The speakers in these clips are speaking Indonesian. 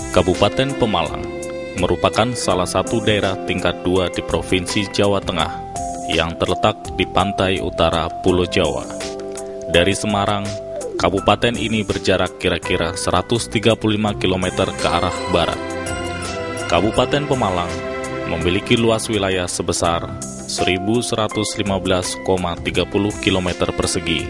Kabupaten Pemalang merupakan salah satu daerah tingkat 2 di Provinsi Jawa Tengah yang terletak di pantai utara Pulau Jawa. Dari Semarang, kabupaten ini berjarak kira-kira 135 km ke arah barat. Kabupaten Pemalang memiliki luas wilayah sebesar 1.115,30 km persegi.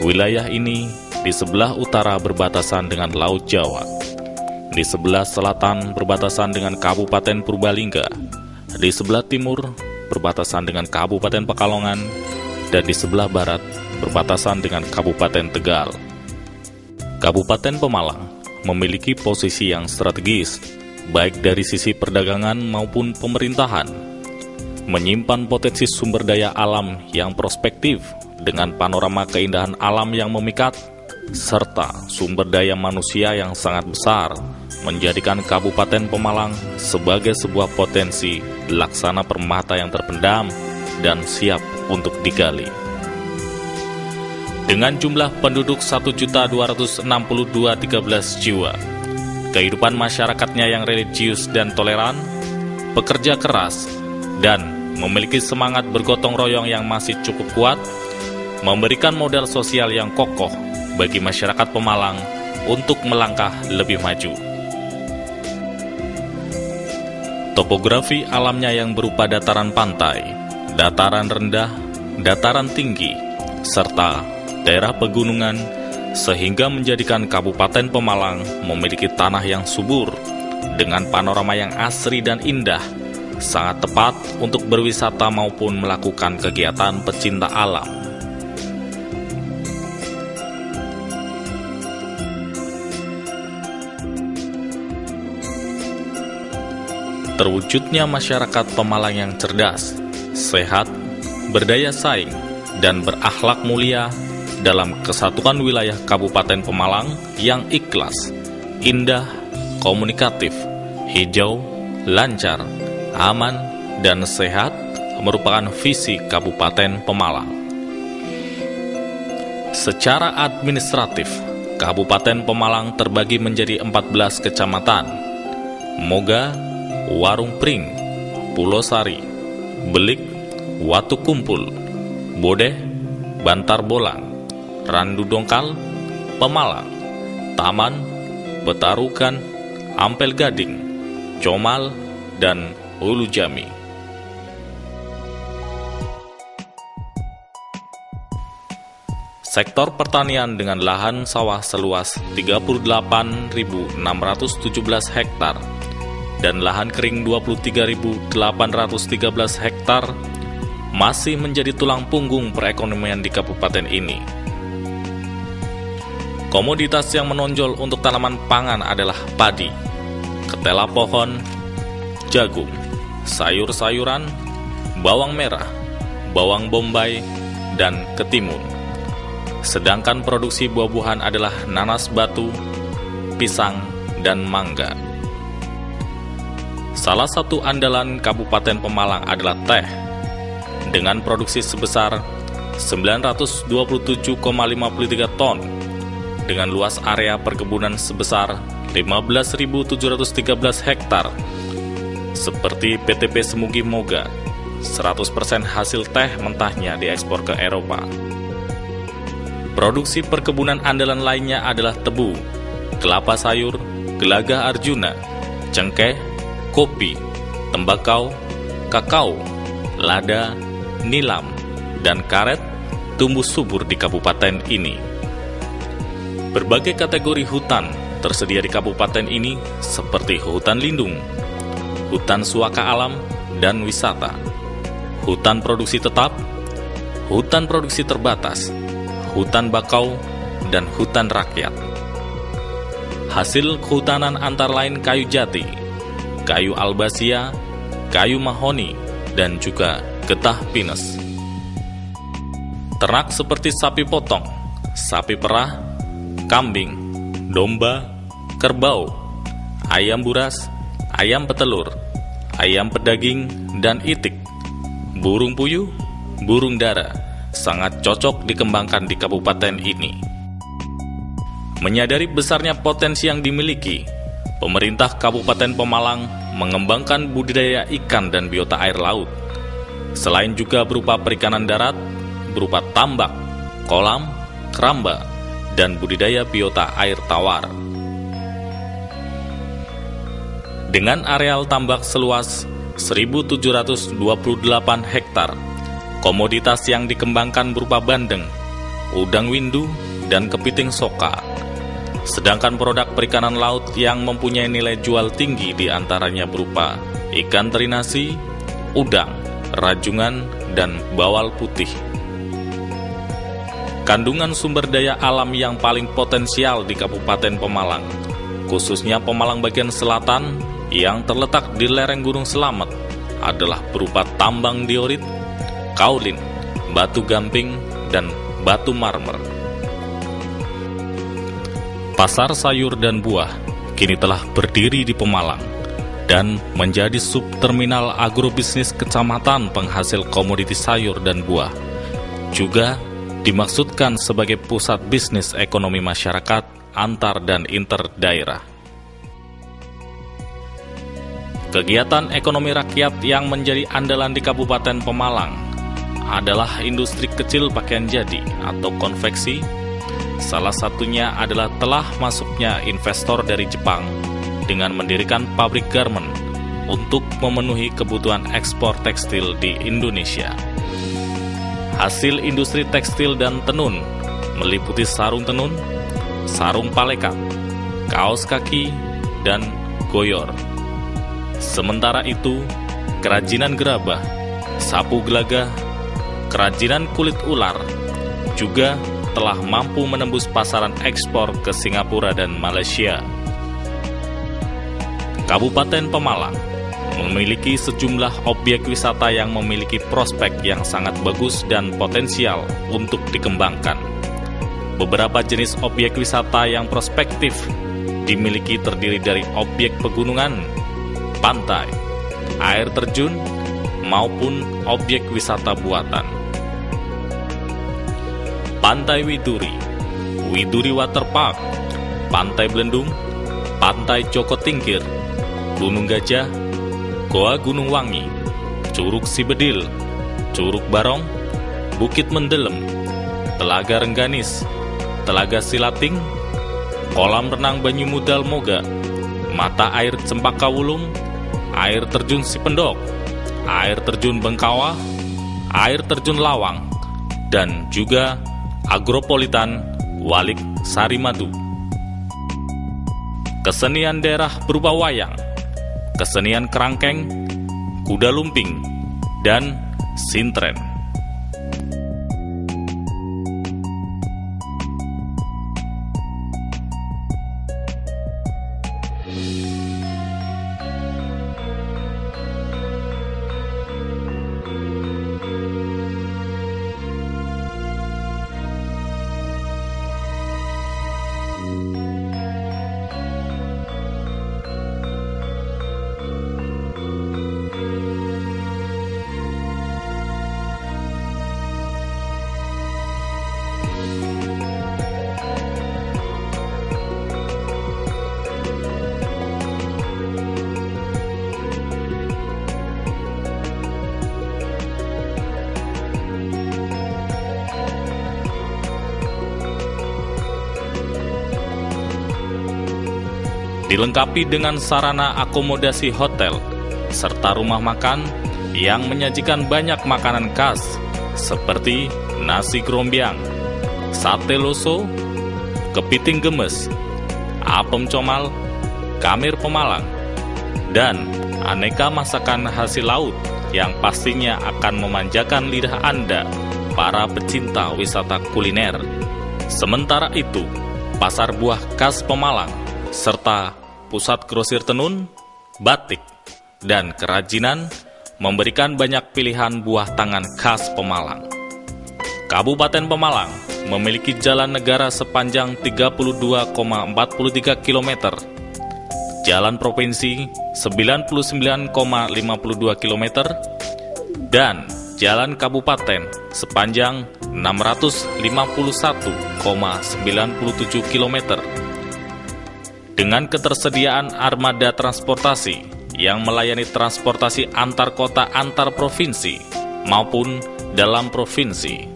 Wilayah ini di sebelah utara berbatasan dengan Laut Jawa, di sebelah selatan berbatasan dengan Kabupaten Purbalingga, di sebelah timur berbatasan dengan Kabupaten Pekalongan, dan di sebelah barat berbatasan dengan Kabupaten Tegal. Kabupaten Pemalang memiliki posisi yang strategis, baik dari sisi perdagangan maupun pemerintahan, menyimpan potensi sumber daya alam yang prospektif dengan panorama keindahan alam yang memikat, serta sumber daya manusia yang sangat besar, menjadikan Kabupaten Pemalang sebagai sebuah potensi laksana permata yang terpendam dan siap untuk digali. Dengan jumlah penduduk 1.262.013 jiwa, kehidupan masyarakatnya yang religius dan toleran, pekerja keras, dan memiliki semangat bergotong royong yang masih cukup kuat, memberikan modal sosial yang kokoh bagi masyarakat Pemalang untuk melangkah lebih maju. Topografi alamnya yang berupa dataran pantai, dataran rendah, dataran tinggi, serta daerah pegunungan, sehingga menjadikan Kabupaten Pemalang memiliki tanah yang subur, dengan panorama yang asri dan indah, sangat tepat untuk berwisata maupun melakukan kegiatan pecinta alam. Terwujudnya masyarakat Pemalang yang cerdas, sehat, berdaya saing, dan berakhlak mulia dalam kesatuan wilayah Kabupaten Pemalang yang ikhlas, indah, komunikatif, hijau, lancar, aman, dan sehat merupakan visi Kabupaten Pemalang. Secara administratif, Kabupaten Pemalang terbagi menjadi 14 kecamatan: Moga, Warung Pring, Pulau Sari, Belik, Watu Kumpul, Bodeh, Bantar Bolang, Randu Dongkal, Pemalang, Taman, Betarukan, Ampel Gading, Comal, dan Hulu Jami. Sektor pertanian dengan lahan sawah seluas 38.617 hektar dan lahan kering 23.813 hektar masih menjadi tulang punggung perekonomian di kabupaten ini. Komoditas yang menonjol untuk tanaman pangan adalah padi, ketela pohon, jagung, sayur-sayuran, bawang merah, bawang bombay, dan ketimun. Sedangkan produksi buah-buahan adalah nanas batu, pisang, dan mangga. Salah satu andalan Kabupaten Pemalang adalah teh, dengan produksi sebesar 927,53 ton, dengan luas area perkebunan sebesar 15.713 hektar. Seperti PTP Semugi Moga, 100% hasil teh mentahnya diekspor ke Eropa. Produksi perkebunan andalan lainnya adalah tebu, kelapa sayur, gelagah Arjuna, cengkeh, kopi, tembakau, kakao, lada, nilam, dan karet tumbuh subur di kabupaten ini. Berbagai kategori hutan tersedia di kabupaten ini seperti hutan lindung, hutan suaka alam dan wisata, hutan produksi tetap, hutan produksi terbatas, hutan bakau, dan hutan rakyat. Hasil kehutanan antara lain kayu jati, kayu albasia, kayu mahoni, dan juga getah pinus. Ternak seperti sapi potong, sapi perah, kambing, domba, kerbau, ayam buras, ayam petelur, ayam pedaging, dan itik, burung puyuh, burung dara, sangat cocok dikembangkan di kabupaten ini. Menyadari besarnya potensi yang dimiliki, pemerintah Kabupaten Pemalang mengembangkan budidaya ikan dan biota air laut. Selain juga berupa perikanan darat, berupa tambak, kolam, keramba, dan budidaya biota air tawar. Dengan areal tambak seluas 1.728 hektar, komoditas yang dikembangkan berupa bandeng, udang windu, dan kepiting soka. Sedangkan produk perikanan laut yang mempunyai nilai jual tinggi diantaranya berupa ikan teri nasi, udang, rajungan, dan bawal putih. Kandungan sumber daya alam yang paling potensial di Kabupaten Pemalang, khususnya Pemalang bagian selatan yang terletak di lereng Gunung Selamet, adalah berupa tambang diorit, kaulin, batu gamping, dan batu marmer. Pasar sayur dan buah kini telah berdiri di Pemalang dan menjadi subterminal agrobisnis kecamatan penghasil komoditi sayur dan buah. Juga dimaksudkan sebagai pusat bisnis ekonomi masyarakat antar dan inter daerah. Kegiatan ekonomi rakyat yang menjadi andalan di Kabupaten Pemalang adalah industri kecil pakaian jadi atau konveksi. Salah satunya adalah telah masuknya investor dari Jepang dengan mendirikan pabrik garment untuk memenuhi kebutuhan ekspor tekstil di Indonesia. Hasil industri tekstil dan tenun meliputi sarung tenun, sarung paleka, kaos kaki, dan goyor. Sementara itu, kerajinan gerabah, sapu gelagah, kerajinan kulit ular juga telah mampu menembus pasaran ekspor ke Singapura dan Malaysia. Kabupaten Pemalang memiliki sejumlah objek wisata yang memiliki prospek yang sangat bagus dan potensial untuk dikembangkan. Beberapa jenis objek wisata yang prospektif dimiliki terdiri dari objek pegunungan, pantai, air terjun, maupun objek wisata buatan. Pantai Widuri, Widuri Waterpark, Pantai Belendung, Pantai Joko Tingkir, Gunung Gajah, Goa Gunung Wangi, Curug Sibedil, Curug Barong, Bukit Mendelem, Telaga Rengganis, Telaga Silating, Kolam Renang Banyumudal Moga, Mata Air Cempaka Wulung, Air Terjun Sipendok, Air Terjun Bengkawa, Air Terjun Lawang, dan juga Agropolitan Walik Sarimadu. Kesenian daerah berupa wayang, kesenian kerangkeng, kuda lumping, dan sintren. Dilengkapi dengan sarana akomodasi hotel, serta rumah makan yang menyajikan banyak makanan khas seperti nasi grombyang, sate loso, kepiting gemes, apem comal, kamir Pemalang, dan aneka masakan hasil laut yang pastinya akan memanjakan lidah Anda, para pecinta wisata kuliner. Sementara itu, pasar buah khas Pemalang, serta pusat grosir tenun, batik, dan kerajinan memberikan banyak pilihan buah tangan khas Pemalang. Kabupaten Pemalang memiliki jalan negara sepanjang 32,43 km, jalan provinsi 99,52 km, dan jalan kabupaten sepanjang 651,97 km. Dengan ketersediaan armada transportasi yang melayani transportasi antar kota antar provinsi maupun dalam provinsi.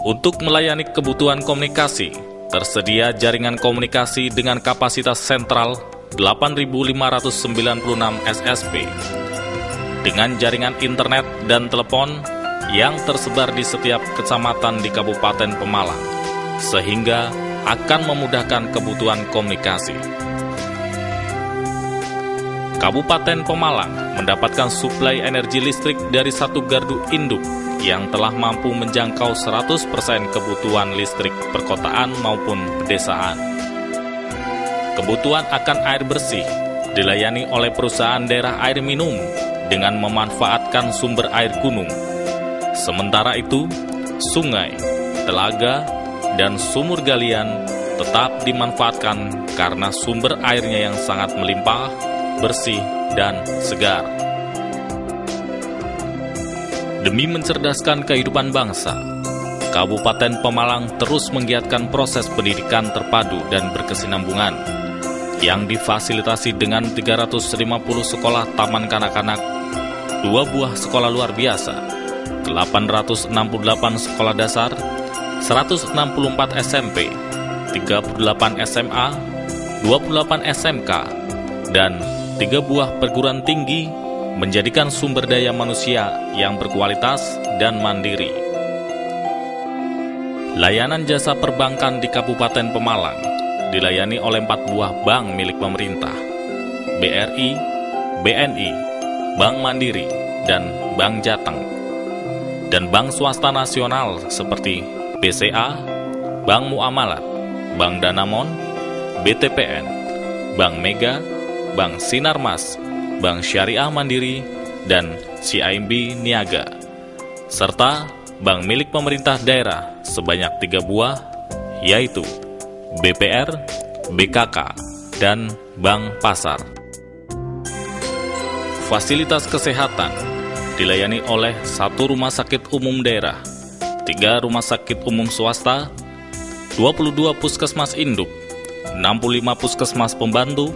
Untuk melayani kebutuhan komunikasi, tersedia jaringan komunikasi dengan kapasitas sentral 8.596 SSP, dengan jaringan internet dan telepon yang tersebar di setiap kecamatan di Kabupaten Pemalang, sehingga akan memudahkan kebutuhan komunikasi. Kabupaten Pemalang mendapatkan suplai energi listrik dari satu gardu induk yang telah mampu menjangkau 100% kebutuhan listrik perkotaan maupun pedesaan. Kebutuhan akan air bersih dilayani oleh perusahaan daerah air minum dengan memanfaatkan sumber air gunung. Sementara itu, sungai, telaga, dan sumur galian tetap dimanfaatkan karena sumber airnya yang sangat melimpah, bersih, dan segar. Demi mencerdaskan kehidupan bangsa, Kabupaten Pemalang terus menggiatkan proses pendidikan terpadu dan berkesinambungan yang difasilitasi dengan 350 sekolah taman kanak-kanak, 2 buah sekolah luar biasa, 868 sekolah dasar, 164 SMP, 38 SMA, 28 SMK, dan 3 buah perguruan tinggi menjadikan sumber daya manusia yang berkualitas dan mandiri. Layanan jasa perbankan di Kabupaten Pemalang dilayani oleh 4 buah bank milik pemerintah, BRI, BNI, Bank Mandiri, dan Bank Jateng, dan bank swasta nasional seperti BCA, Bank Muamalat, Bank Danamon, BTPN, Bank Mega, Bank Sinarmas, Bank Syariah Mandiri, dan CIMB Niaga, serta bank milik pemerintah daerah sebanyak 3 buah, yaitu BPR, BKK, dan Bank Pasar. Fasilitas kesehatan dilayani oleh 1 rumah sakit umum daerah, 3 rumah sakit umum swasta, 22 puskesmas induk, 65 puskesmas pembantu,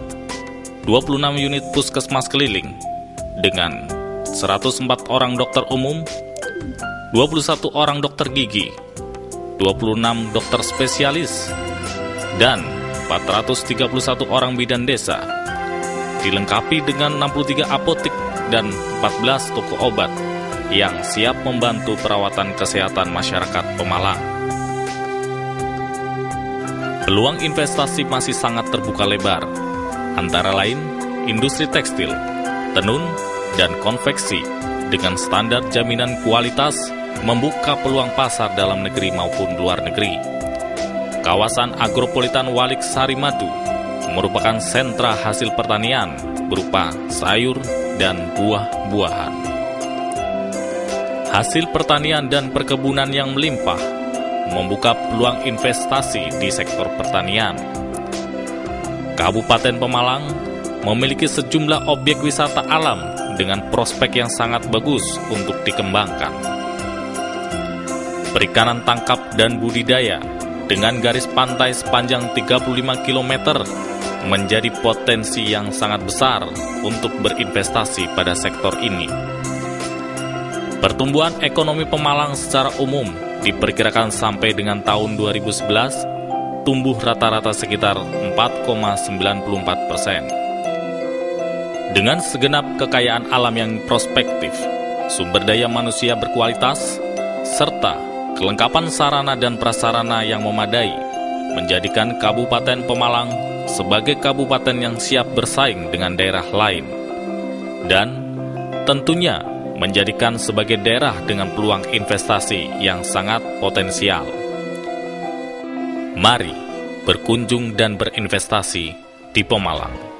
26 unit puskesmas keliling, dengan 104 orang dokter umum, 21 orang dokter gigi, 26 dokter spesialis, dan 431 orang bidan desa, dilengkapi dengan 63 apotik dan 14 toko obat yang siap membantu perawatan kesehatan masyarakat Pemalang. Peluang investasi masih sangat terbuka lebar, antara lain industri tekstil, tenun, dan konveksi dengan standar jaminan kualitas membuka peluang pasar dalam negeri maupun luar negeri. Kawasan agropolitan Walik Sari Madu merupakan sentra hasil pertanian berupa sayur dan buah-buahan. Hasil pertanian dan perkebunan yang melimpah membuka peluang investasi di sektor pertanian. Kabupaten Pemalang memiliki sejumlah objek wisata alam dengan prospek yang sangat bagus untuk dikembangkan. Perikanan tangkap dan budidaya dengan garis pantai sepanjang 35 km menjadi potensi yang sangat besar untuk berinvestasi pada sektor ini. Pertumbuhan ekonomi Pemalang secara umum diperkirakan sampai dengan tahun 2011 tumbuh rata-rata sekitar 4,94%. Dengan segenap kekayaan alam yang prospektif, sumber daya manusia berkualitas, serta kelengkapan sarana dan prasarana yang memadai, menjadikan Kabupaten Pemalang sebagai kabupaten yang siap bersaing dengan daerah lain, dan tentunya menjadikan sebagai daerah dengan peluang investasi yang sangat potensial. Mari berkunjung dan berinvestasi di Pemalang.